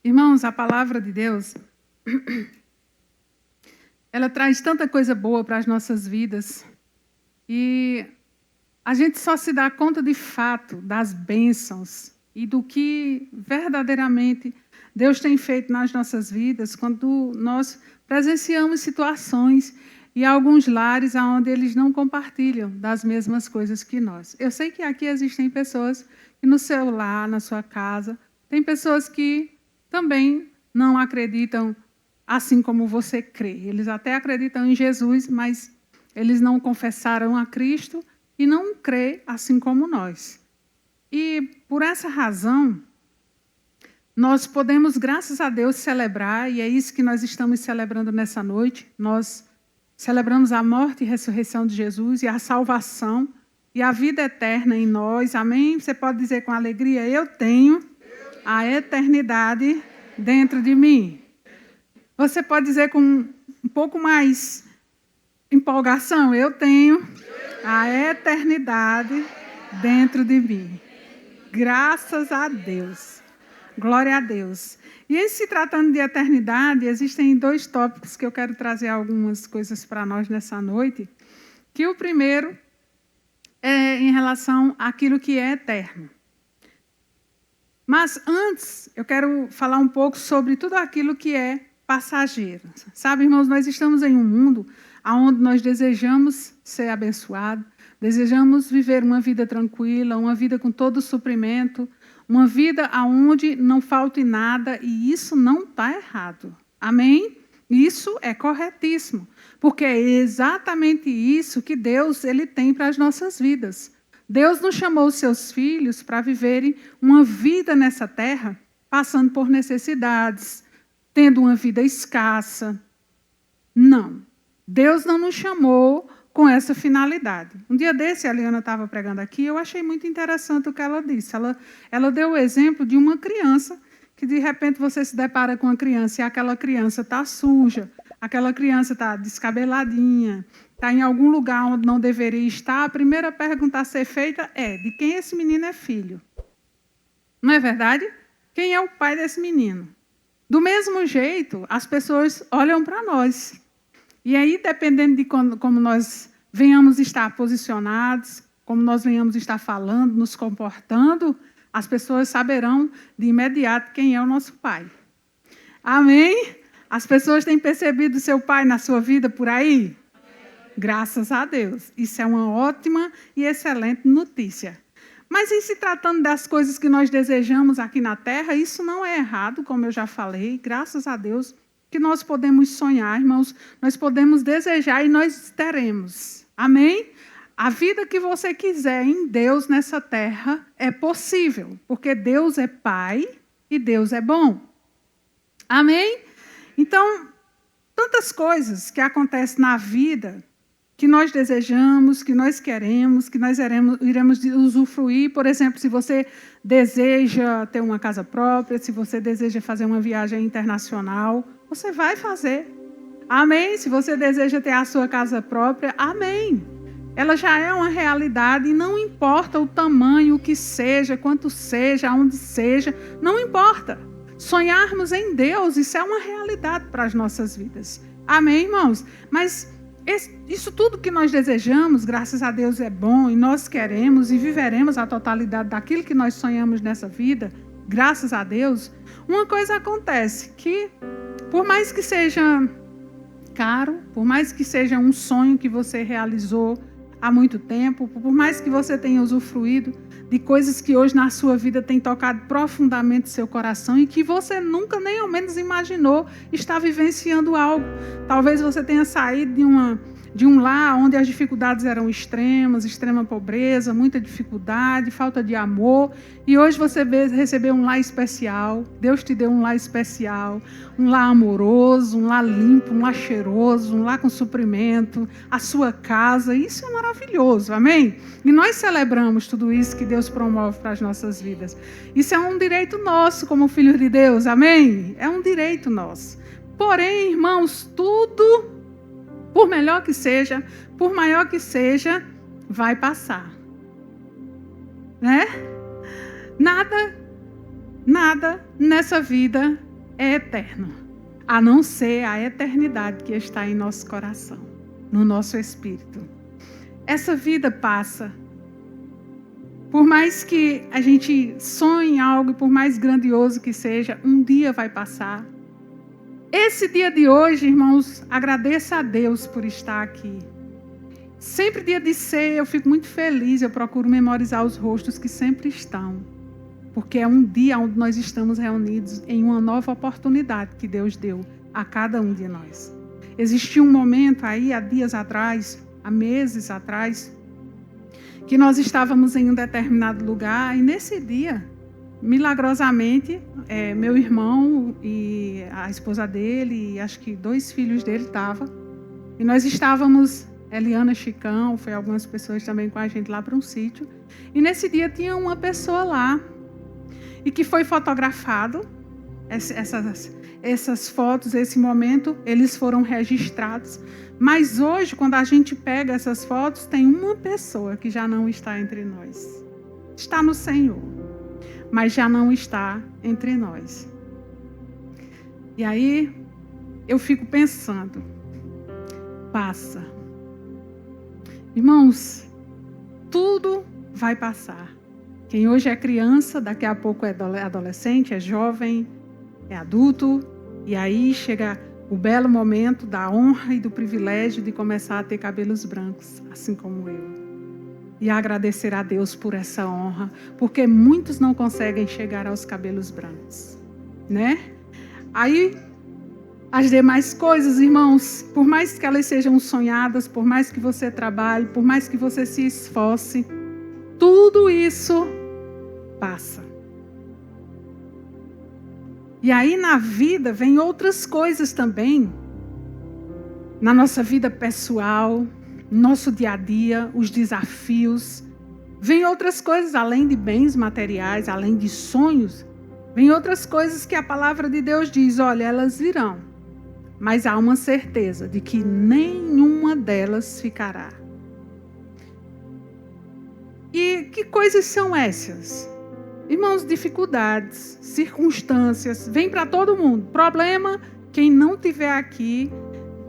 Irmãos, a palavra de Deus, ela traz tanta coisa boa para as nossas vidas. E a gente só se dá conta de fato das bênçãos e do que verdadeiramente Deus tem feito nas nossas vidas quando nós presenciamos situações e alguns lares onde eles não compartilham das mesmas coisas que nós. Eu sei que aqui existem pessoas que no seu lar, na sua casa, tem pessoas que também não acreditam assim como você crê. Eles até acreditam em Jesus, mas eles não confessaram a Cristo e não crê assim como nós. E por essa razão, nós podemos, graças a Deus, celebrar, e é isso que nós estamos celebrando nessa noite. Nós celebramos a morte e ressurreição de Jesus e a salvação e a vida eterna em nós. Amém? Você pode dizer com alegria, eu tenho a eternidade dentro de mim. Você pode dizer com um pouco mais empolgação, eu tenho a eternidade dentro de mim. Graças a Deus. Glória a Deus. E em se tratando de eternidade, existem 2 tópicos que eu quero trazer algumas coisas para nós nessa noite. Que o primeiro é em relação àquilo que é eterno. Mas antes, eu quero falar um pouco sobre tudo aquilo que é passageiro. Sabe, irmãos, nós estamos em um mundo onde nós desejamos ser abençoados, desejamos viver uma vida tranquila, uma vida com todo o suprimento, uma vida onde não falte nada, e isso não está errado. Amém? Isso é corretíssimo, porque é exatamente isso que Deus ele tem para as nossas vidas. Deus não chamou os seus filhos para viverem uma vida nessa terra, passando por necessidades, tendo uma vida escassa. Não. Deus não nos chamou com essa finalidade. Um dia desse, a Liana estava pregando aqui, eu achei muito interessante o que ela disse. Ela deu o exemplo de uma criança, que de repente você se depara com uma criança e aquela criança está suja, aquela criança está descabeladinha, está em algum lugar onde não deveria estar. A primeira pergunta a ser feita é, de quem esse menino é filho? Não é verdade? Quem é o pai desse menino? Do mesmo jeito, as pessoas olham para nós. E aí, dependendo de como nós venhamos estar posicionados, como nós venhamos estar falando, nos comportando, as pessoas saberão de imediato quem é o nosso pai. Amém? As pessoas têm percebido o seu pai na sua vida por aí? Graças a Deus. Isso é uma ótima e excelente notícia. Mas em se tratando das coisas que nós desejamos aqui na terra, isso não é errado, como eu já falei, graças a Deus, que nós podemos sonhar, irmãos, nós podemos desejar e nós teremos. Amém? A vida que você quiser em Deus nessa terra é possível, porque Deus é Pai e Deus é bom. Amém? Então, tantas coisas que acontecem na vida que nós desejamos, que nós queremos, que nós iremos usufruir. Por exemplo, se você deseja ter uma casa própria, se você deseja fazer uma viagem internacional, você vai fazer. Amém? Se você deseja ter a sua casa própria, amém. Ela já é uma realidade e não importa o tamanho, o que seja, quanto seja, aonde seja, não importa. Sonharmos em Deus, isso é uma realidade para as nossas vidas. Amém, irmãos? Mas isso tudo que nós desejamos, graças a Deus é bom e nós queremos e viveremos a totalidade daquilo que nós sonhamos nessa vida, graças a Deus. Uma coisa acontece, que por mais que seja caro, por mais que seja um sonho que você realizou há muito tempo, por mais que você tenha usufruído de coisas que hoje na sua vida têm tocado profundamente seu coração e que você nunca nem ao menos imaginou estar vivenciando algo. Talvez você tenha saído de um lar onde as dificuldades eram extremas, extrema pobreza, muita dificuldade, falta de amor, e hoje você recebeu um lar especial. Deus te deu um lar especial, um lar amoroso, um lar limpo, um lar cheiroso, um lar com suprimento, a sua casa. Isso é maravilhoso, amém? E nós celebramos tudo isso que Deus promove para as nossas vidas. Isso é um direito nosso como filhos de Deus, amém? É um direito nosso. Porém, irmãos, tudo, por melhor que seja, por maior que seja, vai passar. Né? Nada nessa vida é eterno, a não ser a eternidade que está em nosso coração, no nosso espírito. Essa vida passa. Por mais que a gente sonhe em algo, por mais grandioso que seja, um dia vai passar. Esse dia de hoje, irmãos, agradeça a Deus por estar aqui. Sempre dia de ceia, eu fico muito feliz, eu procuro memorizar os rostos que sempre estão. Porque é um dia onde nós estamos reunidos em uma nova oportunidade que Deus deu a cada um de nós. Existia um momento aí, há dias atrás, há meses atrás, que nós estávamos em um determinado lugar e nesse dia, milagrosamente, meu irmão e a esposa dele, e acho que 2 filhos dele estavam, e nós estávamos, Eliana, Chicão, foi algumas pessoas também com a gente lá para um sítio, e nesse dia tinha uma pessoa lá, e que foi fotografado, essas fotos, esse momento, eles foram registrados. Mas hoje, quando a gente pega essas fotos, tem uma pessoa que já não está entre nós. Está no Senhor, mas já não está entre nós. E aí, eu fico pensando, passa. Irmãos, tudo vai passar. Quem hoje é criança, daqui a pouco é adolescente, é jovem, é adulto, e aí chega o belo momento da honra e do privilégio de começar a ter cabelos brancos, assim como eu. E agradecer a Deus por essa honra, porque muitos não conseguem chegar aos cabelos brancos, né? Aí, as demais coisas, irmãos, por mais que elas sejam sonhadas, por mais que você trabalhe, por mais que você se esforce, tudo isso passa. E aí na vida vem outras coisas também. Na nossa vida pessoal, no nosso dia a dia, os desafios. Vem outras coisas além de bens materiais, além de sonhos. Vem outras coisas que a palavra de Deus diz, olha, elas virão. Mas há uma certeza de que nenhuma delas ficará. E que coisas são essas? Irmãos, dificuldades, circunstâncias, vem para todo mundo. Problema, quem não tiver aqui,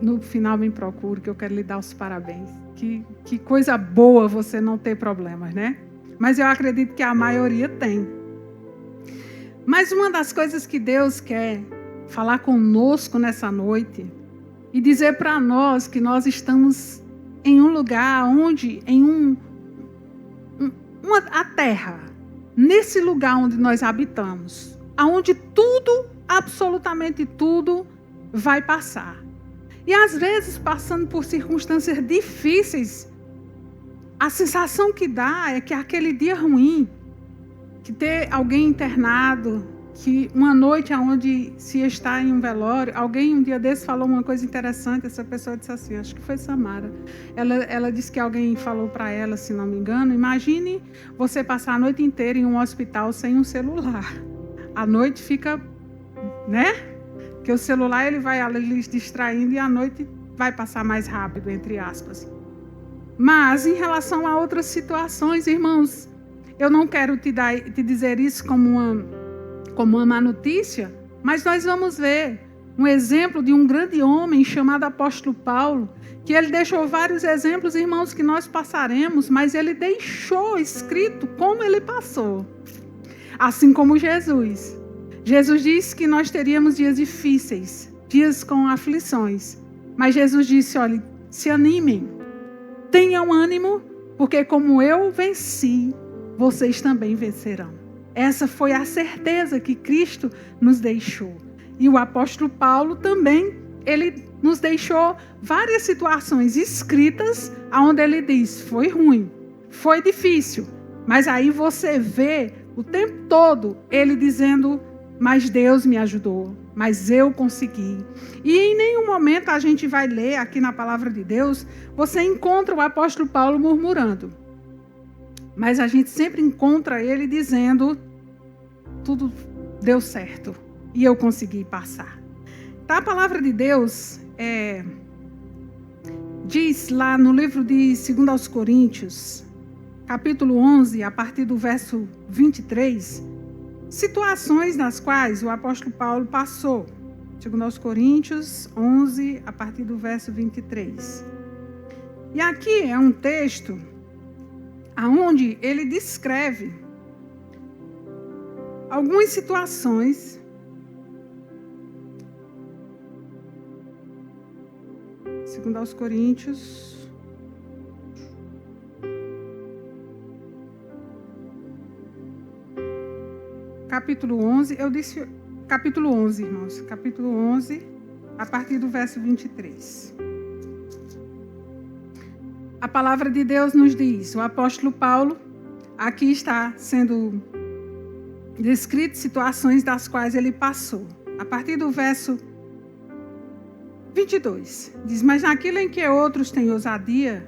no final me procure, que eu quero lhe dar os parabéns. Que coisa boa você não ter problemas, né? Mas eu acredito que a maioria tem. Mas uma das coisas que Deus quer falar conosco nessa noite e dizer para nós que nós estamos em um lugar onde, a terra, nesse lugar onde nós habitamos, aonde tudo, absolutamente tudo, vai passar. E às vezes, passando por circunstâncias difíceis, a sensação que dá é que aquele dia ruim, que ter alguém internado, que uma noite onde se está em um velório, alguém um dia desse falou uma coisa interessante, essa pessoa disse assim, acho que foi Samara, ela disse que alguém falou para ela, se não me engano, imagine você passar a noite inteira em um hospital sem um celular. A noite fica, né? Porque o celular ele vai ali distraindo e a noite vai passar mais rápido, entre aspas. Mas em relação a outras situações, irmãos, eu não quero te dizer isso como uma má notícia, mas nós vamos ver um exemplo de um grande homem chamado apóstolo Paulo, que ele deixou vários exemplos, irmãos, que nós passaremos, mas ele deixou escrito como ele passou. Assim como Jesus. Jesus disse que nós teríamos dias difíceis, dias com aflições, mas Jesus disse, olha, se animem, tenham ânimo, porque como eu venci, vocês também vencerão. Essa foi a certeza que Cristo nos deixou. E o apóstolo Paulo também, ele nos deixou várias situações escritas, onde ele diz, foi ruim, foi difícil. Mas aí você vê o tempo todo ele dizendo, mas Deus me ajudou, mas eu consegui. E em nenhum momento a gente vai ler aqui na palavra de Deus, você encontra o apóstolo Paulo murmurando. Mas a gente sempre encontra ele dizendo, tudo deu certo e eu consegui passar. Tá, a palavra de Deus diz lá no livro de 2 aos Coríntios, capítulo 11, a partir do verso 23, situações nas quais o apóstolo Paulo passou. Segundo aos Coríntios 11, a partir do verso 23. E aqui é um texto onde ele descreve algumas situações segundo aos Coríntios, capítulo 11, eu disse capítulo 11, irmãos, capítulo 11, a partir do verso 23. A palavra de Deus nos diz, o apóstolo Paulo, aqui está sendo descrito situações das quais ele passou. A partir do verso 22, diz, mas naquilo em que outros têm ousadia,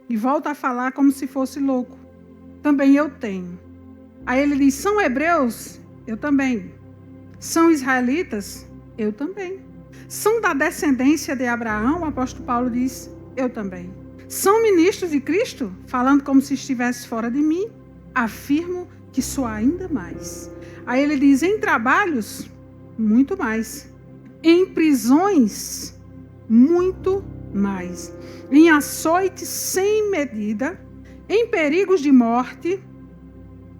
e volta a falar como se fosse louco, também eu tenho. Aí ele diz, são hebreus? Eu também. São israelitas? Eu também. São da descendência de Abraão? O apóstolo Paulo diz, eu também. São ministros de Cristo? Falando como se estivesse fora de mim, afirmo que sou ainda mais. Aí ele diz, em trabalhos, muito mais. Em prisões, muito mais. Em açoites sem medida, em perigos de morte,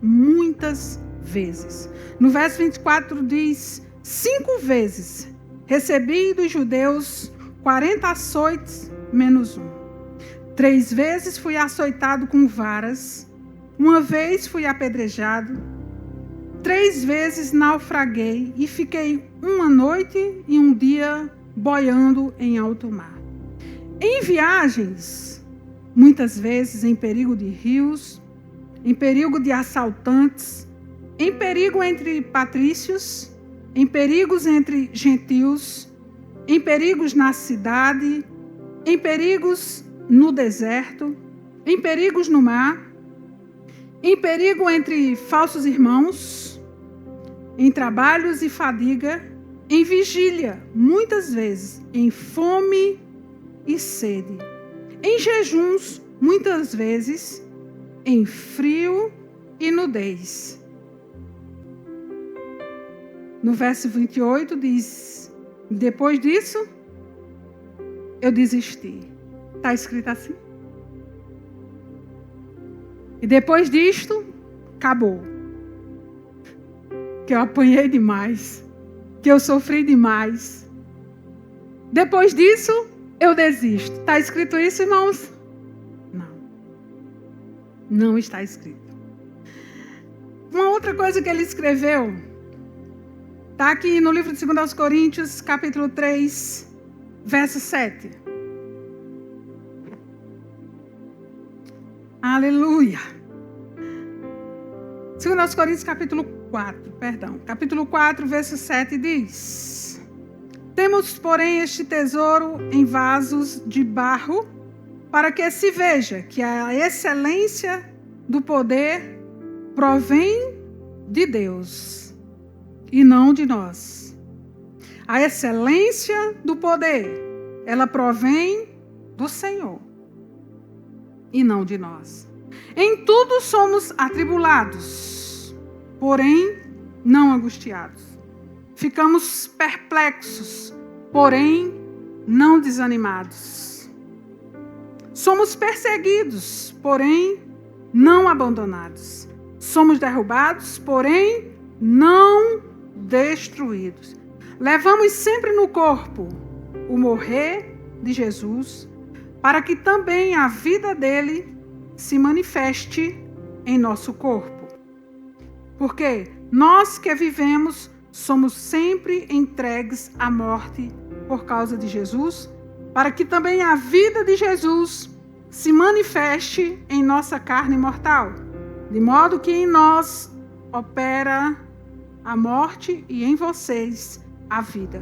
muitas vezes. No verso 24 diz, 5 vezes recebi dos judeus 40 açoites menos 1. 3 vezes fui açoitado com varas, 1 vez fui apedrejado, 3 vezes naufraguei e fiquei 1 noite e 1 dia boiando em alto mar. Em viagens, muitas vezes em perigo de rios, em perigo de assaltantes, em perigo entre patrícios, em perigos entre gentios, em perigos na cidade, em perigos no deserto, em perigos no mar, em perigo entre falsos irmãos, em trabalhos e fadiga, em vigília, muitas vezes, em fome e sede, em jejuns, muitas vezes, em frio e nudez. No verso 28 diz, depois disso, eu desisti. Está escrito assim. E depois disto, acabou. Que eu apanhei demais. Que eu sofri demais. Depois disso, eu desisto. Está escrito isso, irmãos? Não. Não está escrito. Uma outra coisa que ele escreveu, está aqui no livro de 2 aos Coríntios, capítulo 3, verso 7. Aleluia. 2 aos Coríntios, capítulo 4, verso 7 diz, temos, porém, este tesouro em vasos de barro, para que se veja que a excelência do poder provém de Deus e não de nós. A excelência do poder, ela provém do Senhor e não de nós. Em tudo somos atribulados, porém não angustiados. Ficamos perplexos, porém não desanimados. Somos perseguidos, porém não abandonados. Somos derrubados, porém não destruídos. Levamos sempre no corpo o morrer de Jesus, para que também a vida dele se manifeste em nosso corpo. Porque nós que vivemos somos sempre entregues à morte por causa de Jesus, para que também a vida de Jesus se manifeste em nossa carne mortal, de modo que em nós opera a morte e em vocês a vida.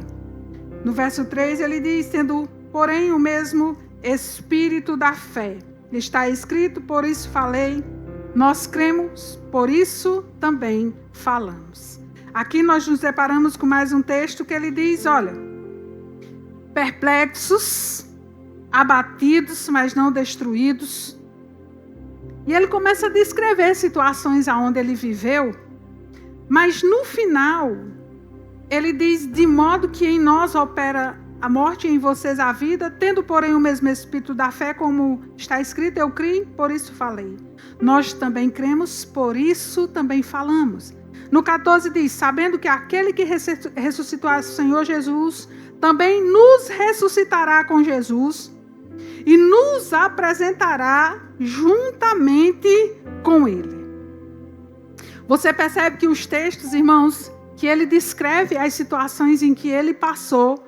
No verso 3 ele diz, tendo, porém, o mesmo Espírito da fé. Está escrito, por isso falei, nós cremos, por isso também falamos. Aqui nós nos deparamos com mais um texto que ele diz, olha, perplexos, abatidos, mas não destruídos. E ele começa a descrever situações aonde ele viveu, Mas no final, ele diz: de modo que em nós opera a morte e em vocês a vida, tendo porém o mesmo espírito da fé, como está escrito, eu criei, por isso falei. Nós também cremos, por isso também falamos. No 14 diz: sabendo que aquele que ressuscitou o Senhor Jesus, também nos ressuscitará com Jesus e nos apresentará juntamente com Ele. Você percebe que os textos, irmãos, que ele descreve as situações em que ele passou,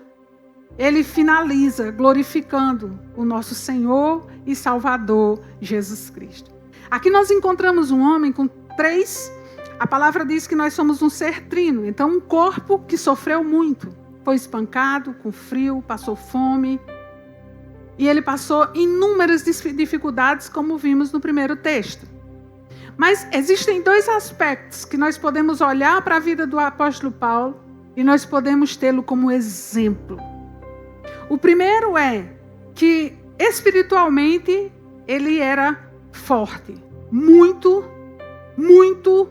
ele finaliza glorificando o nosso Senhor e Salvador Jesus Cristo. Aqui nós encontramos um homem com a palavra diz que nós somos um ser trino, então um corpo que sofreu muito, foi espancado, com frio, passou fome, e ele passou inúmeras dificuldades, como vimos no primeiro texto. Mas existem dois aspectos que nós podemos olhar para a vida do apóstolo Paulo e nós podemos tê-lo como exemplo. O primeiro é que espiritualmente ele era forte, muito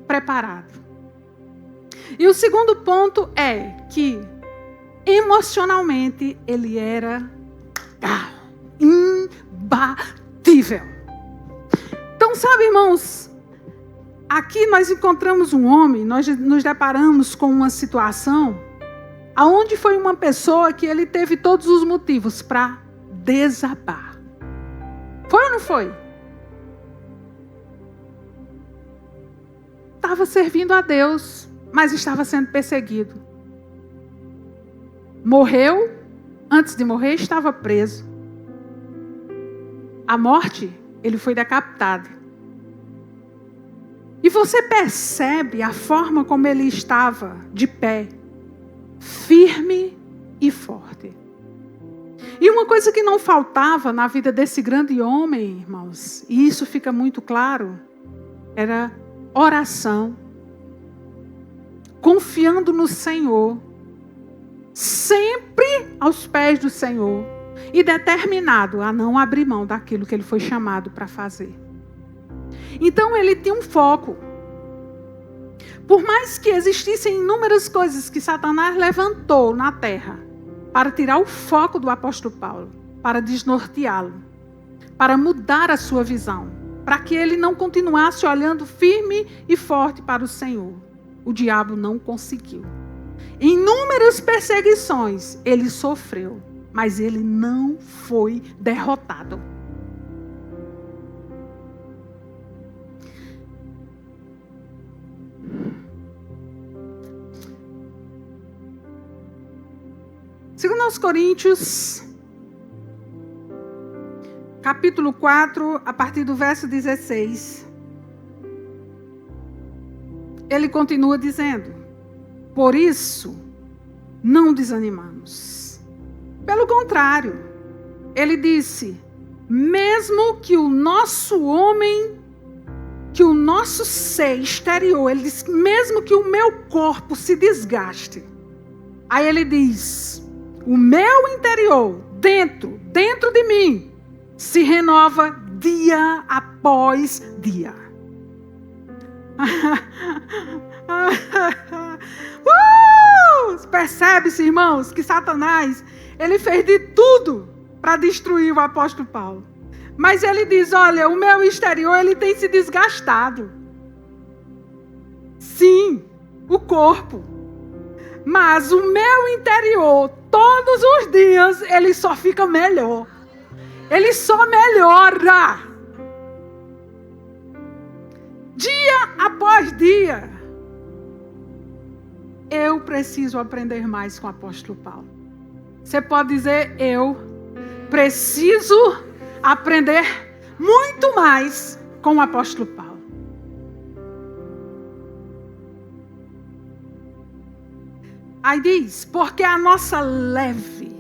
preparado. E o segundo ponto é que emocionalmente ele era imbatível. Então, sabe, irmãos, aqui nós encontramos um homem, nós nos deparamos com uma situação aonde foi uma pessoa que ele teve todos os motivos para desabar. Foi ou não foi? Estava servindo a Deus, mas estava sendo perseguido. Morreu, antes de morrer estava preso. A morte, ele foi decapitado. E você percebe a forma como ele estava de pé, firme e forte. E uma coisa que não faltava na vida desse grande homem, irmãos, e isso fica muito claro, era oração, confiando no Senhor, sempre aos pés do Senhor, e determinado a não abrir mão daquilo que ele foi chamado para fazer. Então ele tinha um foco. Por mais que existissem inúmeras coisas que Satanás levantou na terra para tirar o foco do apóstolo Paulo, para desnorteá-lo, para mudar a sua visão, para que ele não continuasse olhando firme e forte para o Senhor, o diabo não conseguiu. Inúmeras perseguições ele sofreu, mas ele não foi derrotado. Segundo aos Coríntios, capítulo 4, a partir do verso 16, ele continua dizendo: por isso, não desanimamos. Pelo contrário, ele disse, mesmo que o nosso homem, que o nosso ser exterior, ele disse, mesmo que o meu corpo se desgaste. Aí ele diz, o meu interior, dentro de mim, se renova dia após dia. Percebe-se, irmãos, que Satanás, ele fez de tudo para destruir o apóstolo Paulo. Mas ele diz, olha, o meu exterior, ele tem se desgastado. Sim, o corpo. Mas o meu interior, todos os dias, ele só fica melhor. Ele só melhora. Dia após dia. Eu preciso aprender mais com o apóstolo Paulo. Você pode dizer, eu preciso aprender muito mais com o apóstolo Paulo. Aí diz, porque a nossa leve,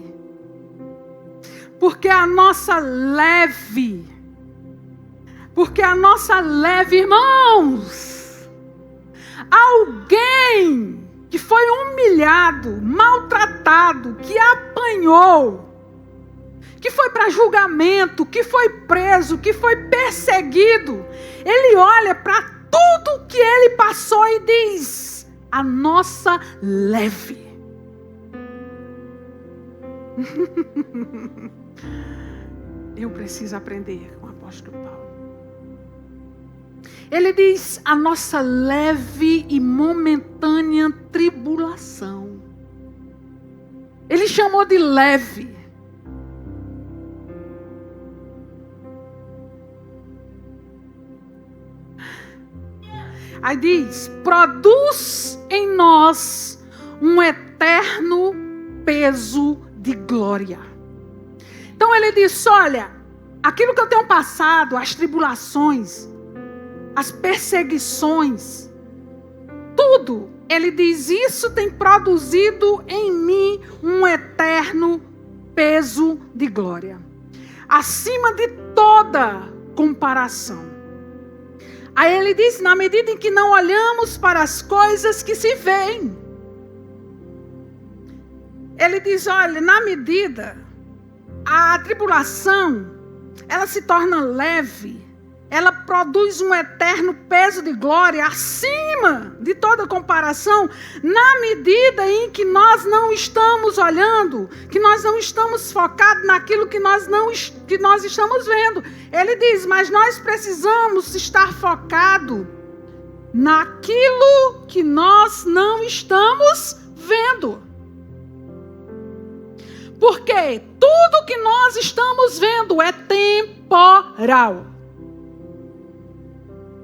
irmãos, alguém que foi humilhado, maltratado, que apanhou, que foi para julgamento, que foi preso, que foi perseguido, ele olha para tudo tudo que ele passou e diz: a nossa leve. Eu preciso aprender com o apóstolo Paulo. Ele diz: a nossa leve e momentânea tribulação. Ele chamou de leve. Aí diz: produz em nós um eterno peso de glória. Então ele diz: olha, aquilo que eu tenho passado, as tribulações, as perseguições, tudo, ele diz, isso tem produzido em mim um eterno peso de glória, acima de toda comparação. Aí ele diz: na medida em que não olhamos para as coisas que se veem. Ele diz: olha, na medida, a tribulação, ela se torna leve, ela produz um eterno peso de glória acima de toda comparação, na medida em que nós não estamos olhando, que nós não estamos focados naquilo que nós estamos vendo. Ele diz: mas nós precisamos estar focados naquilo que nós não estamos vendo. Porque tudo que nós estamos vendo é temporal.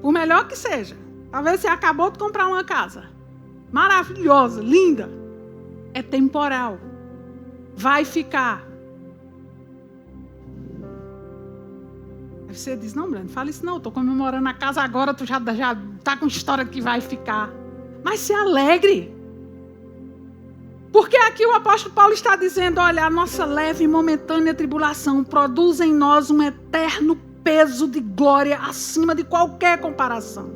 Por melhor que seja. Talvez você acabou de comprar uma casa. Maravilhosa, linda. É temporal. Vai ficar. Aí você diz: não, Breno, fala isso não. Estou comemorando a casa agora, tu já está com história que vai ficar. Mas se alegre. Porque aqui o apóstolo Paulo está dizendo: olha, a nossa leve e momentânea tribulação produz em nós um eterno peso de glória acima de qualquer comparação.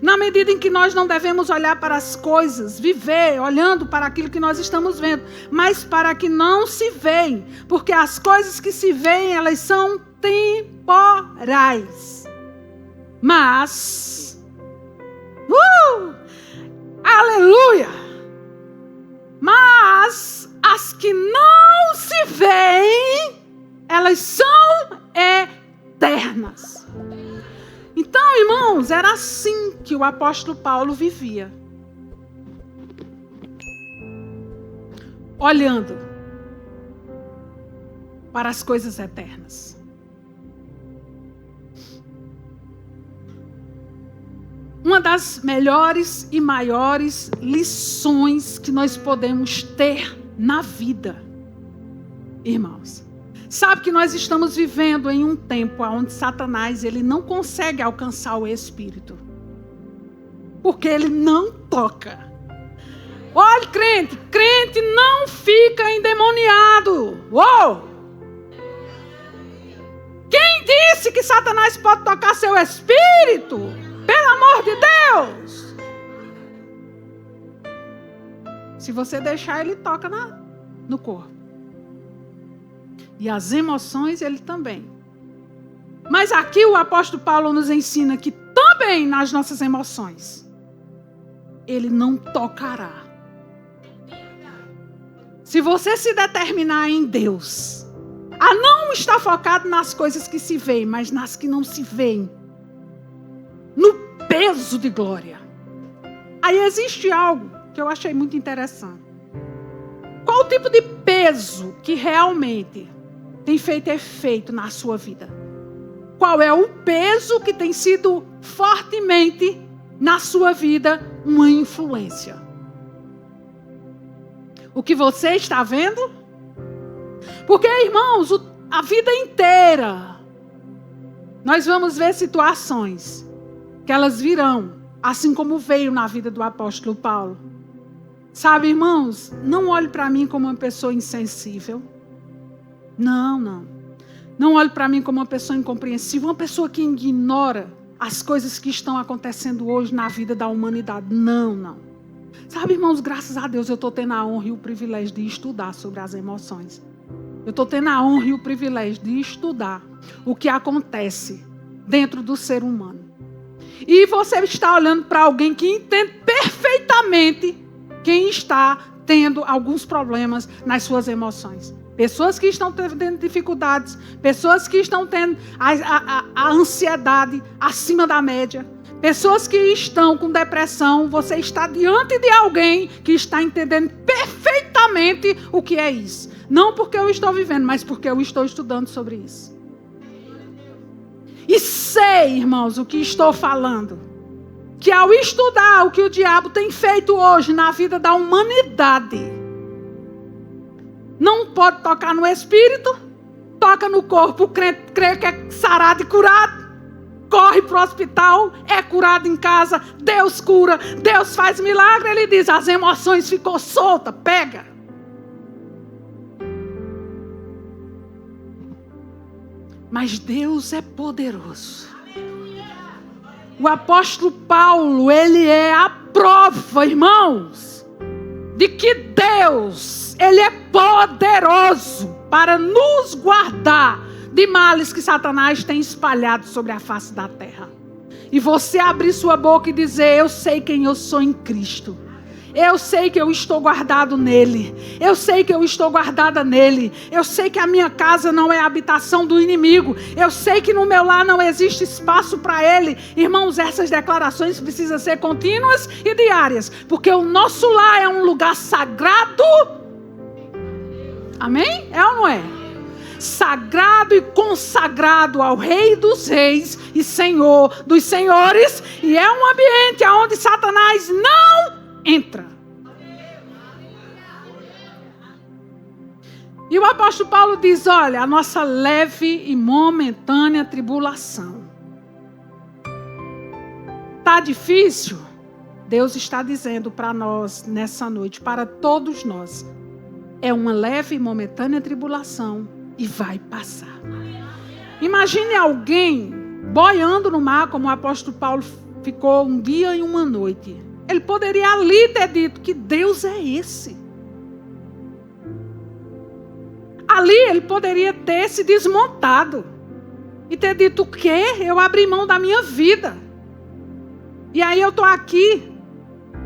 Na medida em que nós não devemos olhar para as coisas, viver olhando para aquilo que nós estamos vendo, mas para que não se veem, porque as coisas que se veem, elas são temporais. Mas, aleluia! Mas as que não se veem, elas são eternas. Então, irmãos, era assim que o apóstolo Paulo vivia. Olhando para as coisas eternas. Uma das melhores e maiores lições que nós podemos ter na vida, irmãos. Sabe que nós estamos vivendo em um tempo onde Satanás ele não consegue alcançar o Espírito. Porque ele não toca. Olha, crente não fica endemoniado. Uou! Quem disse que Satanás pode tocar seu espírito? Pelo amor de Deus! Se você deixar, ele toca no corpo. E as emoções, ele também. Mas aqui o apóstolo Paulo nos ensina que também nas nossas emoções, ele não tocará. Se você se determinar em Deus, a não estar focado nas coisas que se veem, mas nas que não se veem, no peso de glória. Aí existe algo que eu achei muito interessante. Qual o tipo de peso que realmente tem feito efeito na sua vida? Qual é o peso que tem sido fortemente na sua vida uma influência? O que você está vendo? Porque, irmãos, a vida inteira nós vamos ver situações que elas virão, assim como veio na vida do apóstolo Paulo. Sabe, irmãos, não olhe para mim como uma pessoa insensível. Não. Não olhe para mim como uma pessoa incompreensível, uma pessoa que ignora as coisas que estão acontecendo hoje na vida da humanidade. Não. Sabe, irmãos, graças a Deus eu estou tendo a honra e o privilégio de estudar sobre as emoções. Eu estou tendo a honra e o privilégio de estudar o que acontece dentro do ser humano. E você está olhando para alguém que entende perfeitamente quem está tendo alguns problemas nas suas emoções. Pessoas que estão tendo dificuldades, pessoas que estão tendo a ansiedade acima da média, pessoas que estão com depressão. Você está diante de alguém que está entendendo perfeitamente o que é isso. Não porque eu estou vivendo, mas porque eu estou estudando sobre isso. E sei, irmãos, o que estou falando. Que ao estudar o que o diabo tem feito hoje na vida da humanidade, não pode tocar no espírito, toca no corpo, crê que é sarado e curado, corre para o hospital, é curado em casa, Deus cura, Deus faz milagre. Ele diz, as emoções ficou solta, pega. Mas Deus é poderoso. O apóstolo Paulo, ele é a prova, irmãos, de que Deus, ele é poderoso para nos guardar de males que Satanás tem espalhado sobre a face da terra. E você abrir sua boca e dizer, eu sei quem eu sou em Cristo. Eu sei que eu estou guardado nele. Eu sei que eu estou guardada nele. Eu sei que a minha casa não é a habitação do inimigo. Eu sei que no meu lar não existe espaço para ele. Irmãos, essas declarações precisam ser contínuas e diárias. Porque o nosso lar é um lugar sagrado. Amém? É ou não é? Sagrado e consagrado ao Rei dos Reis e Senhor dos Senhores. E é um ambiente onde Satanás não entra. E o apóstolo Paulo diz, olha, a nossa leve e momentânea tribulação. Está difícil? Deus está dizendo para nós nessa noite, para todos nós, é uma leve e momentânea tribulação e vai passar. Imagine alguém boiando no mar, como o apóstolo Paulo ficou um dia e uma noite. Ele poderia ali ter dito que Deus é esse. Ali ele poderia ter se desmontado e ter dito o quê? Eu abri mão da minha vida. E aí eu estou aqui.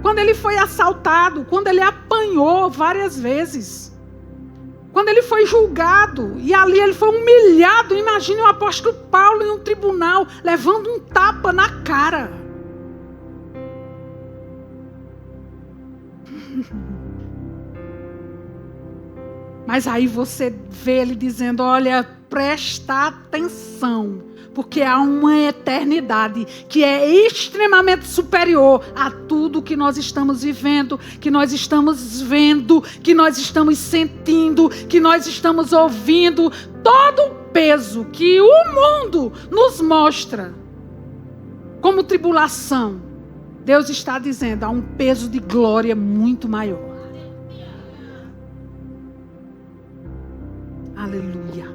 Quando ele foi assaltado, quando ele apanhou várias vezes, quando ele foi julgado e ali ele foi humilhado. Imagine o apóstolo Paulo em um tribunal levando um tapa na cara. Mas aí você vê ele dizendo, olha, presta atenção, porque há uma eternidade que é extremamente superior a tudo que nós estamos vivendo, que nós estamos vendo, que nós estamos sentindo, que nós estamos ouvindo. Todo o peso que o mundo nos mostra como tribulação, Deus está dizendo, há um peso de glória muito maior. Aleluia.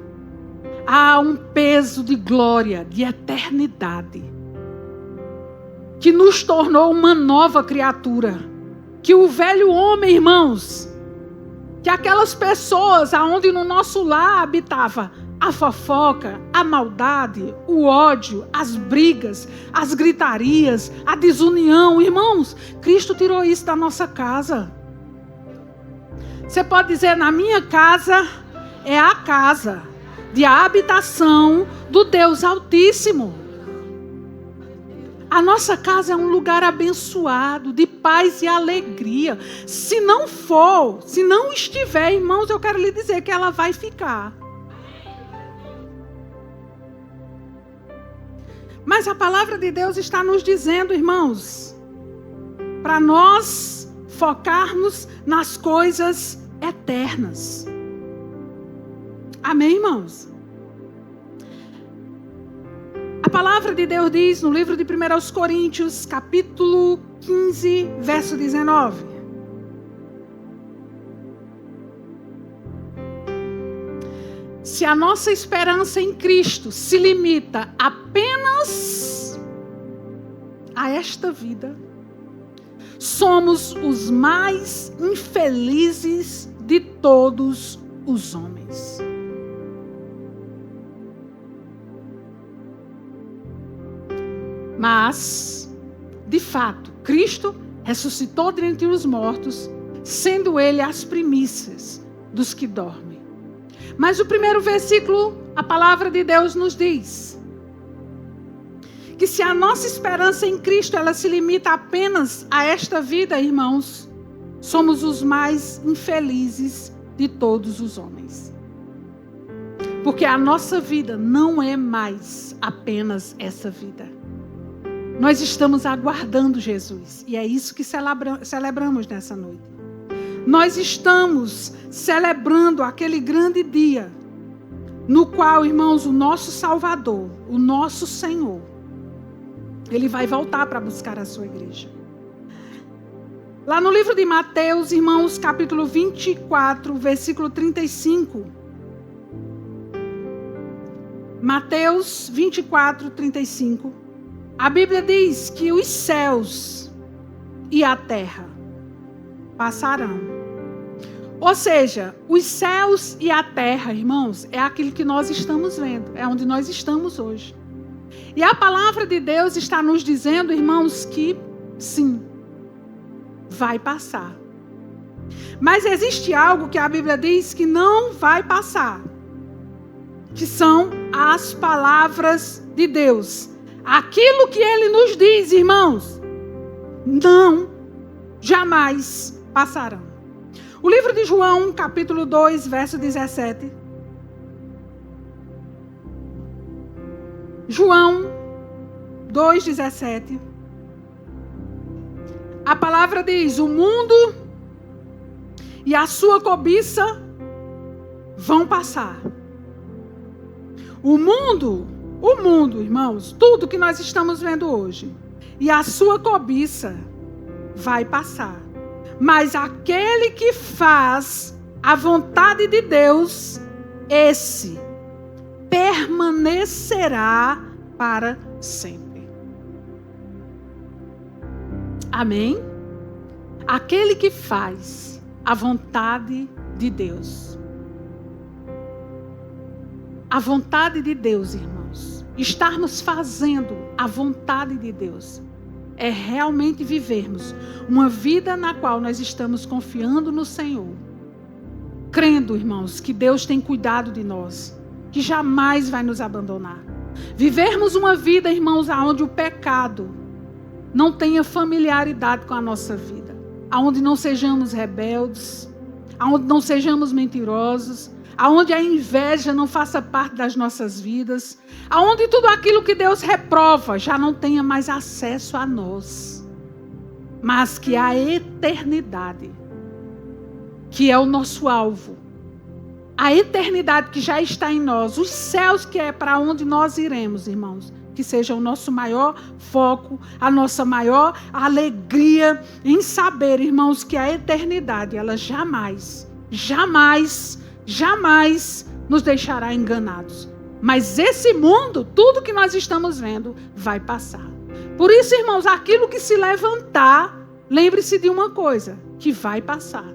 Há um peso de glória, de eternidade, que nos tornou uma nova criatura. Que o velho homem, irmãos, que aquelas pessoas aonde no nosso lar habitava a fofoca, a maldade, o ódio, as brigas, as gritarias, a desunião. Irmãos, Cristo tirou isso da nossa casa. Você pode dizer, na minha casa é a casa de habitação do Deus Altíssimo. A nossa casa é um lugar abençoado, de paz e alegria. Se não for, se não estiver, irmãos, eu quero lhe dizer que ela vai ficar. Mas a palavra de Deus está nos dizendo, irmãos, para nós focarmos nas coisas eternas. Amém, irmãos? A palavra de Deus diz no livro de 1 Coríntios, capítulo 15, verso 19. Se a nossa esperança em Cristo se limita apenas a esta vida, somos os mais infelizes de todos os homens. Mas, de fato, Cristo ressuscitou dentre os mortos, sendo ele as primícias dos que dormem. Mas o primeiro versículo, a palavra de Deus nos diz que se a nossa esperança em Cristo ela se limita apenas a esta vida, irmãos, somos os mais infelizes de todos os homens. Porque a nossa vida não é mais apenas essa vida. Nós estamos aguardando Jesus. E é isso que celebramos nessa noite. Nós estamos celebrando aquele grande dia no qual, irmãos, o nosso Salvador, o nosso Senhor, ele vai voltar para buscar a sua igreja. Lá no livro de Mateus, irmãos, capítulo 24, versículo 35. Mateus 24, 35. A Bíblia diz que os céus e a terra passarão. Ou seja, os céus e a terra, irmãos, é aquilo que nós estamos vendo. É onde nós estamos hoje. E a palavra de Deus está nos dizendo, irmãos, que sim, vai passar. Mas existe algo que a Bíblia diz que não vai passar. Que são as palavras de Deus. Aquilo que Ele nos diz, irmãos, não, jamais passarão. O livro de João, capítulo 2, verso 17. João 2,17. A palavra diz: o mundo e a sua cobiça vão passar. O mundo, irmãos, tudo que nós estamos vendo hoje, e a sua cobiça vai passar. Mas aquele que faz a vontade de Deus, esse permanecerá para sempre. Amém? Aquele que faz a vontade de Deus. A vontade de Deus, irmãos. Estarmos fazendo a vontade de Deus é realmente vivermos uma vida na qual nós estamos confiando no Senhor. Crendo, irmãos, que Deus tem cuidado de nós, que jamais vai nos abandonar. Vivermos uma vida, irmãos, onde o pecado não tenha familiaridade com a nossa vida. Onde não sejamos rebeldes, onde não sejamos mentirosos, aonde a inveja não faça parte das nossas vidas, aonde tudo aquilo que Deus reprova já não tenha mais acesso a nós, mas que a eternidade, que é o nosso alvo, a eternidade que já está em nós, os céus que é para onde nós iremos, irmãos, que seja o nosso maior foco, a nossa maior alegria em saber, irmãos, que a eternidade, ela jamais nos deixará enganados. Mas esse mundo, tudo que nós estamos vendo, vai passar. Por isso, irmãos, aquilo que se levantar, lembre-se de uma coisa, que vai passar.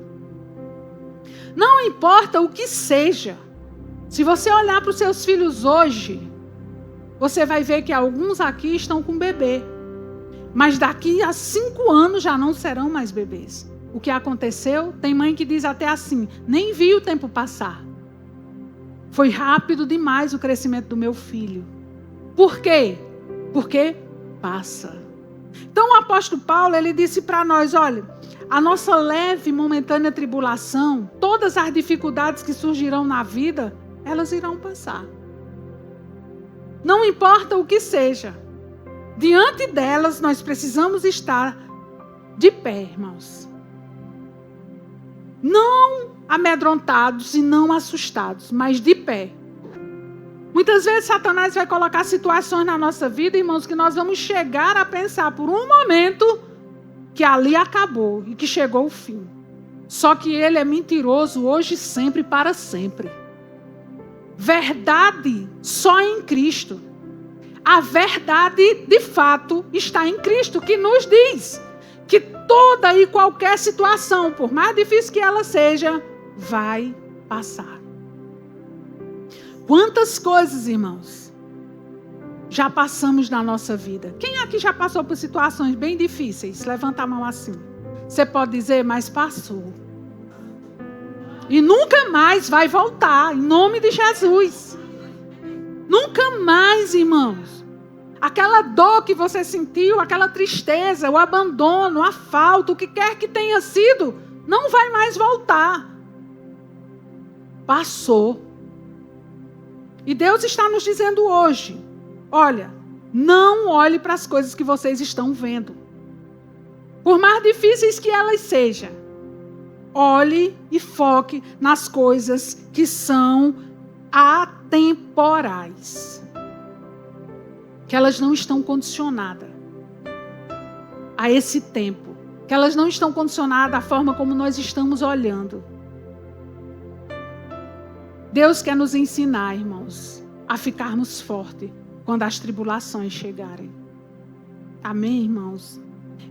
Não importa o que seja. Se você olhar para os seus filhos hoje, você vai ver que alguns aqui estão com bebê. Mas daqui a 5 anos já não serão mais bebês. O que aconteceu? Tem mãe que diz até assim: nem vi o tempo passar. Foi rápido demais o crescimento do meu filho. Por quê? Porque passa. Então o apóstolo Paulo, ele disse para nós: olha, a nossa leve e momentânea tribulação, todas as dificuldades que surgirão na vida, elas irão passar. Não importa o que seja. Diante delas, nós precisamos estar de pé, irmãos. Não amedrontados e não assustados, mas de pé. Muitas vezes Satanás vai colocar situações na nossa vida, irmãos, que nós vamos chegar a pensar por um momento que ali acabou e que chegou o fim. Só que ele é mentiroso hoje, sempre, para sempre. Verdade só em Cristo. A verdade, de fato, está em Cristo, que nos diz que toda e qualquer situação, por mais difícil que ela seja, vai passar. Quantas coisas, irmãos, já passamos na nossa vida? Quem aqui já passou por situações bem difíceis? Levanta a mão assim. Você pode dizer, mas passou. E nunca mais vai voltar, em nome de Jesus. Nunca mais, irmãos. Aquela dor que você sentiu, aquela tristeza, o abandono, a falta, o que quer que tenha sido, não vai mais voltar. Passou. E Deus está nos dizendo hoje, olha, não olhe para as coisas que vocês estão vendo. Por mais difíceis que elas sejam, olhe e foque nas coisas que são atemporais. Que elas não estão condicionadas a esse tempo. Que elas não estão condicionadas à forma como nós estamos olhando. Deus quer nos ensinar, irmãos, a ficarmos fortes quando as tribulações chegarem. Amém, irmãos?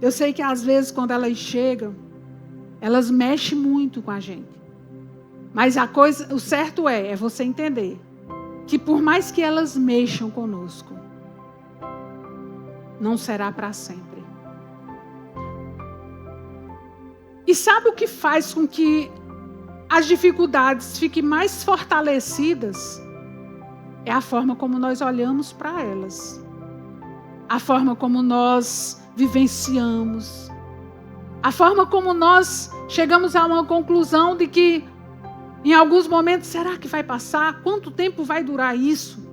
Eu sei que às vezes quando elas chegam, elas mexem muito com a gente. Mas o certo é você entender que por mais que elas mexam conosco, não será para sempre. E sabe o que faz com que as dificuldades fiquem mais fortalecidas? É a forma como nós olhamos para elas. A forma como nós vivenciamos. A forma como nós chegamos a uma conclusão de que, em alguns momentos, será que vai passar? Quanto tempo vai durar isso?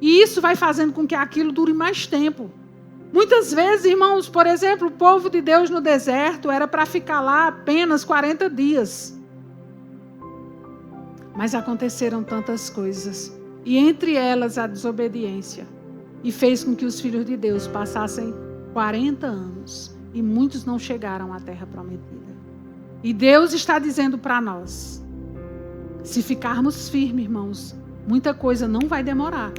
E isso vai fazendo com que aquilo dure mais tempo. Muitas vezes, irmãos, por exemplo, o povo de Deus no deserto era para ficar lá apenas 40 dias. Mas aconteceram tantas coisas. E entre elas a desobediência. E fez com que os filhos de Deus passassem 40 anos. E muitos não chegaram à terra prometida. E Deus está dizendo para nós, se ficarmos firmes, irmãos, muita coisa não vai demorar.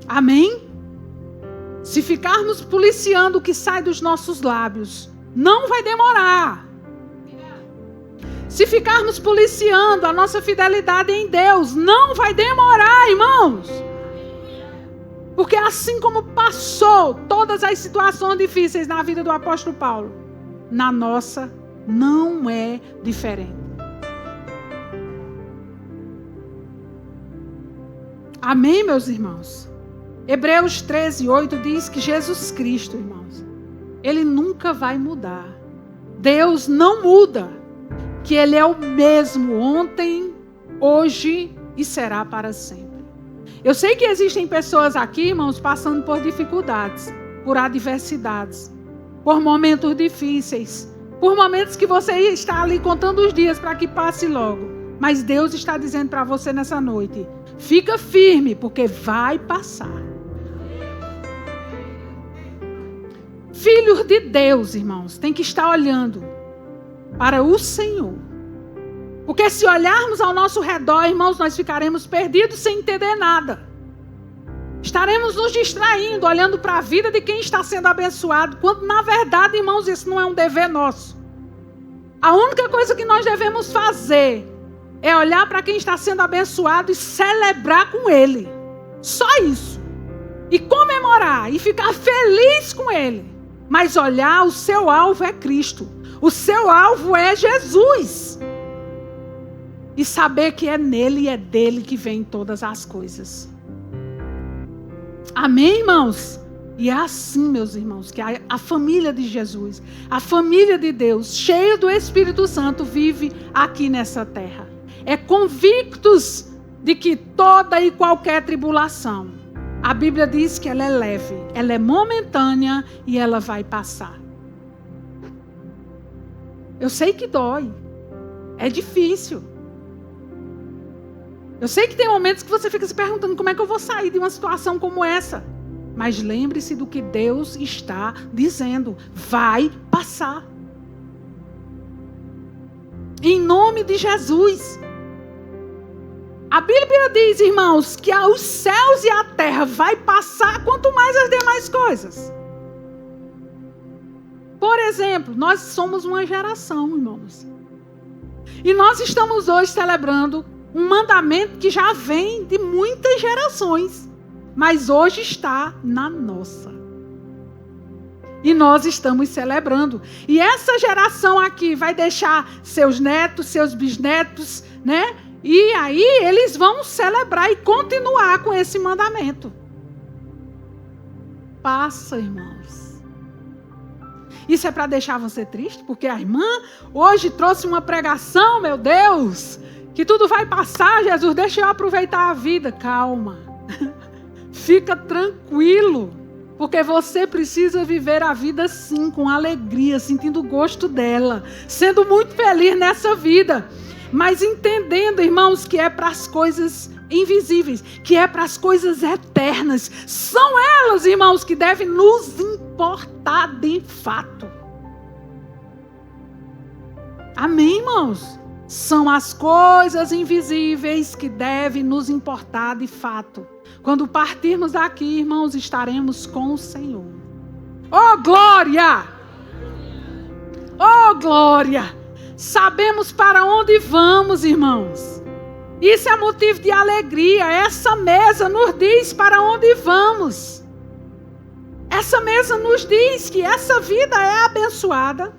Amém? Se ficarmos policiando o que sai dos nossos lábios, não vai demorar. Se ficarmos policiando a nossa fidelidade em Deus, não vai demorar, irmãos. Porque assim como passou todas as situações difíceis na vida do apóstolo Paulo, na nossa não é diferente. Amém, meus irmãos? Hebreus 13:8 diz que Jesus Cristo, irmãos, Ele nunca vai mudar. Deus não muda. Que Ele é o mesmo ontem, hoje e será para sempre. Eu sei que existem pessoas aqui, irmãos, passando por dificuldades, por adversidades, por momentos difíceis, por momentos que você está ali contando os dias para que passe logo. Mas Deus está dizendo para você nessa noite, fica firme, porque vai passar. Filhos de Deus, irmãos, tem que estar olhando para o Senhor. Porque se olharmos ao nosso redor, irmãos, nós ficaremos perdidos sem entender nada. Estaremos nos distraindo, olhando para a vida de quem está sendo abençoado, quando na verdade, irmãos, isso não é um dever nosso. A única coisa que nós devemos fazer é olhar para quem está sendo abençoado e celebrar com ele. Só isso. E comemorar e ficar feliz com ele. Mas olhar, o seu alvo é Cristo. O seu alvo é Jesus. E saber que é nele e é dele que vem todas as coisas. Amém, irmãos? E é assim, meus irmãos, que a família de Jesus, a família de Deus, cheia do Espírito Santo, vive aqui nessa terra. É convictos de que toda e qualquer tribulação, a Bíblia diz que ela é leve, ela é momentânea e ela vai passar. Eu sei que dói, é difícil. Eu sei que tem momentos que você fica se perguntando como é que eu vou sair de uma situação como essa. Mas lembre-se do que Deus está dizendo. Vai passar. Em nome de Jesus. A Bíblia diz, irmãos, que os céus e a terra vai passar, quanto mais as demais coisas. Por exemplo, nós somos uma geração, irmãos. E nós estamos hoje celebrando um mandamento que já vem de muitas gerações. mas hoje está na nossa. E nós estamos celebrando. E essa geração aqui vai deixar seus netos, seus bisnetos, né? E aí eles vão celebrar e continuar com esse mandamento. Passa, irmãos. Isso é para deixar você triste? Porque a irmã hoje trouxe uma pregação, meu Deus, que tudo vai passar, Jesus, deixa eu aproveitar a vida. Calma. Fica tranquilo. Porque você precisa viver a vida sim, com alegria, sentindo o gosto dela, sendo muito feliz nessa vida, mas entendendo, irmãos, que é para as coisas invisíveis, que é para as coisas eternas. São elas, irmãos, que devem nos importar de fato. Amém, irmãos? São as coisas invisíveis que devem nos importar de fato. Quando partirmos daqui, irmãos, estaremos com o Senhor. Oh, glória! Oh, glória! Sabemos para onde vamos, irmãos. Isso é motivo de alegria. Essa mesa nos diz para onde vamos. Essa mesa nos diz que essa vida é abençoada,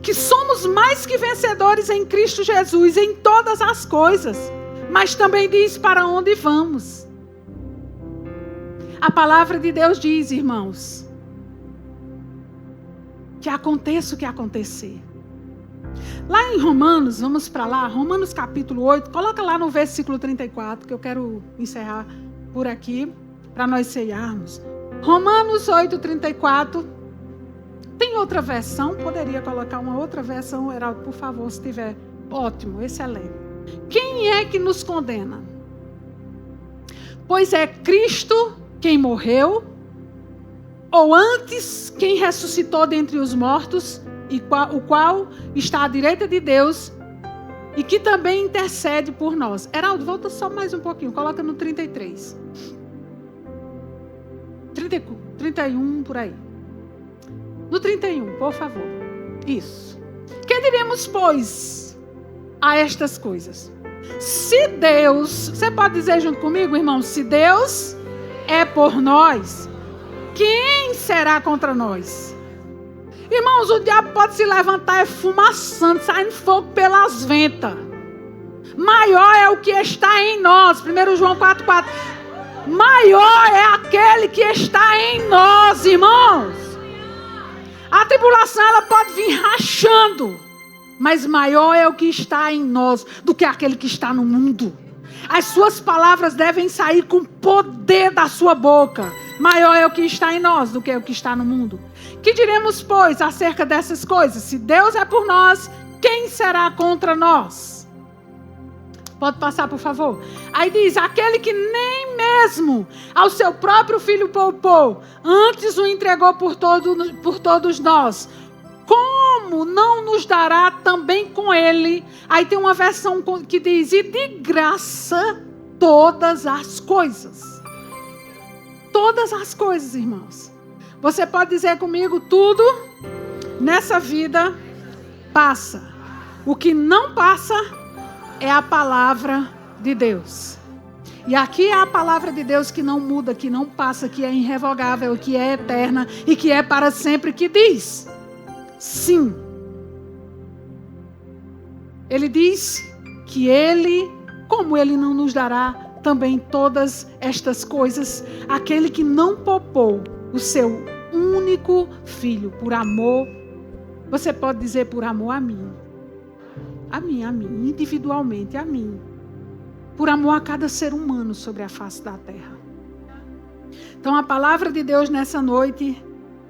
que somos mais que vencedores em Cristo Jesus, em todas as coisas. Mas também diz para onde vamos. A palavra de Deus diz, irmãos, que aconteça o que acontecer. Lá em Romanos, vamos para lá, Romanos capítulo 8, coloca lá no versículo 34, que eu quero encerrar por aqui, para nós ceiarmos. Romanos 8, 34. Tem outra versão? Poderia colocar uma outra versão, Heraldo, por favor, se tiver. Ótimo, excelente. Quem é que nos condena? Pois é Cristo quem morreu, ou antes quem ressuscitou dentre os mortos, o qual está à direita de Deus e que também intercede por nós. Heraldo, volta só mais um pouquinho, coloca no 33. 31 por aí. No 31, por favor. Isso. Que diremos, pois, a estas coisas? Se Deus, você pode dizer junto comigo, irmão, se Deus é por nós, quem será contra nós? Irmãos, o diabo pode se levantar esfumaçando, saindo fogo pelas ventas. Maior é o que está em nós. 1 João 4,4. Maior é aquele que está em nós, irmãos. A tribulação ela pode vir rachando, mas maior é o que está em nós do que aquele que está no mundo. As suas palavras devem sair com poder da sua boca. Maior é o que está em nós do que o que está no mundo. Que diremos, pois, acerca dessas coisas? Se Deus é por nós, quem será contra nós? Pode passar, por favor. Aí diz, aquele que nem mesmo ao seu próprio filho poupou, antes o entregou por todos nós, como não nos dará também com ele? Aí tem uma versão que diz, e de graça todas as coisas. Todas as coisas, irmãos. Você pode dizer comigo, tudo nessa vida passa. O que não passa é a palavra de Deus. E aqui é a palavra de Deus que não muda, que não passa, que é irrevogável, que é eterna e que é para sempre, que diz sim. Ele diz que ele, como ele não nos dará também todas estas coisas, aquele que não poupou o seu único filho por amor, você pode dizer por amor a mim, individualmente a mim, por amor a cada ser humano sobre a face da terra. Então a palavra de Deus nessa noite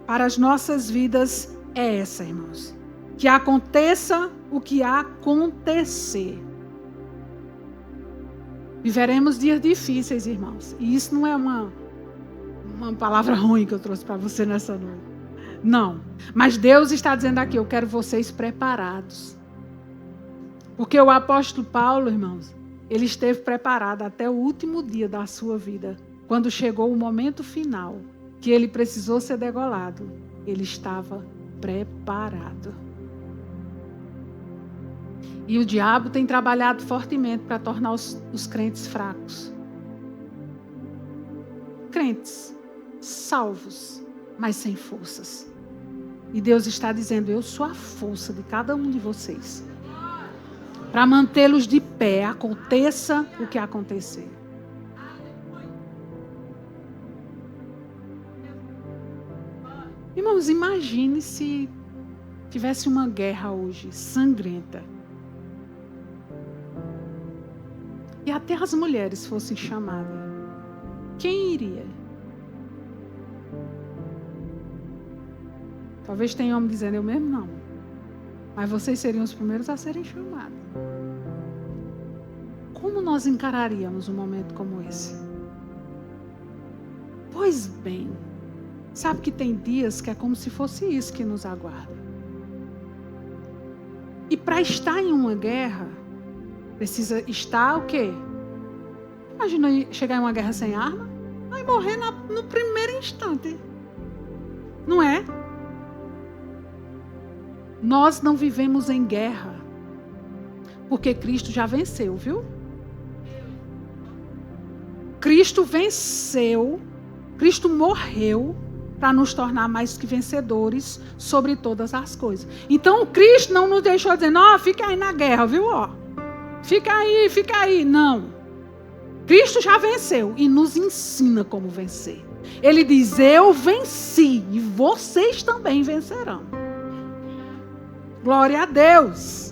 para as nossas vidas é essa, irmãos. Que aconteça o que acontecer. Viveremos dias difíceis, irmãos. E isso não é uma palavra ruim que eu trouxe para você nessa noite. Não. Mas Deus está dizendo aqui, eu quero vocês preparados. Porque o apóstolo Paulo, irmãos, ele esteve preparado até o último dia da sua vida. Quando chegou o momento final, que ele precisou ser degolado, ele estava preparado. E o diabo tem trabalhado fortemente para tornar os crentes fracos. crentes, salvos, mas sem forças. E Deus está dizendo: eu sou a força de cada um de vocês, para mantê-los de pé, aconteça o que acontecer. Irmãos, imagine se tivesse uma guerra hoje, sangrenta. E até as mulheres fossem chamadas. Quem iria? Talvez tenha homem dizendo: eu mesmo não. Mas vocês seriam os primeiros a serem chamados. Como nós encararíamos um momento como esse? Pois bem, sabe que tem dias que é como se fosse isso que nos aguarda. E para estar em uma guerra, precisa estar o quê? Imagina chegar em uma guerra sem arma, vai morrer no primeiro instante. Não é? Nós não vivemos em guerra, porque Cristo já venceu, viu? Cristo venceu, Cristo morreu para nos tornar mais que vencedores sobre todas as coisas. Então, Cristo não nos deixou dizendo: ó, fica aí na guerra, viu? Ó, fica aí. Não. Cristo já venceu e nos ensina como vencer. Ele diz: eu venci e vocês também vencerão. Glória a Deus.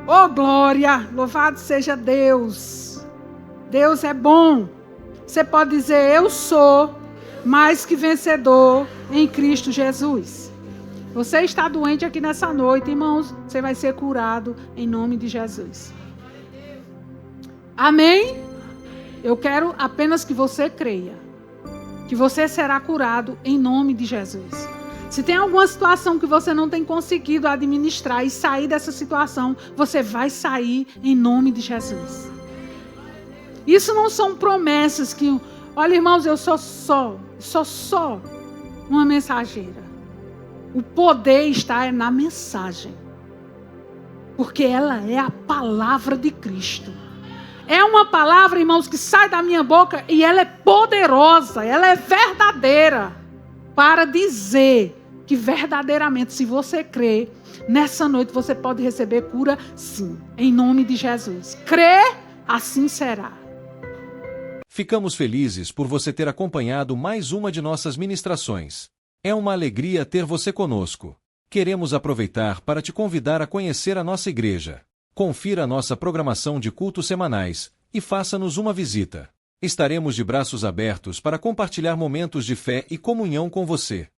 Oh, glória. Louvado seja Deus. Deus é bom. Você pode dizer: eu sou mais que vencedor em Cristo Jesus. Você está doente aqui nessa noite, irmãos, você vai ser curado em nome de Jesus. Amém? Eu quero apenas que você creia, que você será curado em nome de Jesus. Se tem alguma situação que você não tem conseguido administrar e sair dessa situação, você vai sair em nome de Jesus. Isso não são promessas que, olha, irmãos, eu sou só uma mensageira. O poder está na mensagem, porque ela é a palavra de Cristo. É uma palavra, irmãos, que sai da minha boca e ela é poderosa, ela é verdadeira, para dizer que verdadeiramente, se você crer, nessa noite você pode receber cura, sim, em nome de Jesus. Crê, assim será. Ficamos felizes por você ter acompanhado mais uma de nossas ministrações. É uma alegria ter você conosco. Queremos aproveitar para te convidar a conhecer a nossa igreja. Confira a nossa programação de cultos semanais e faça-nos uma visita. Estaremos de braços abertos para compartilhar momentos de fé e comunhão com você.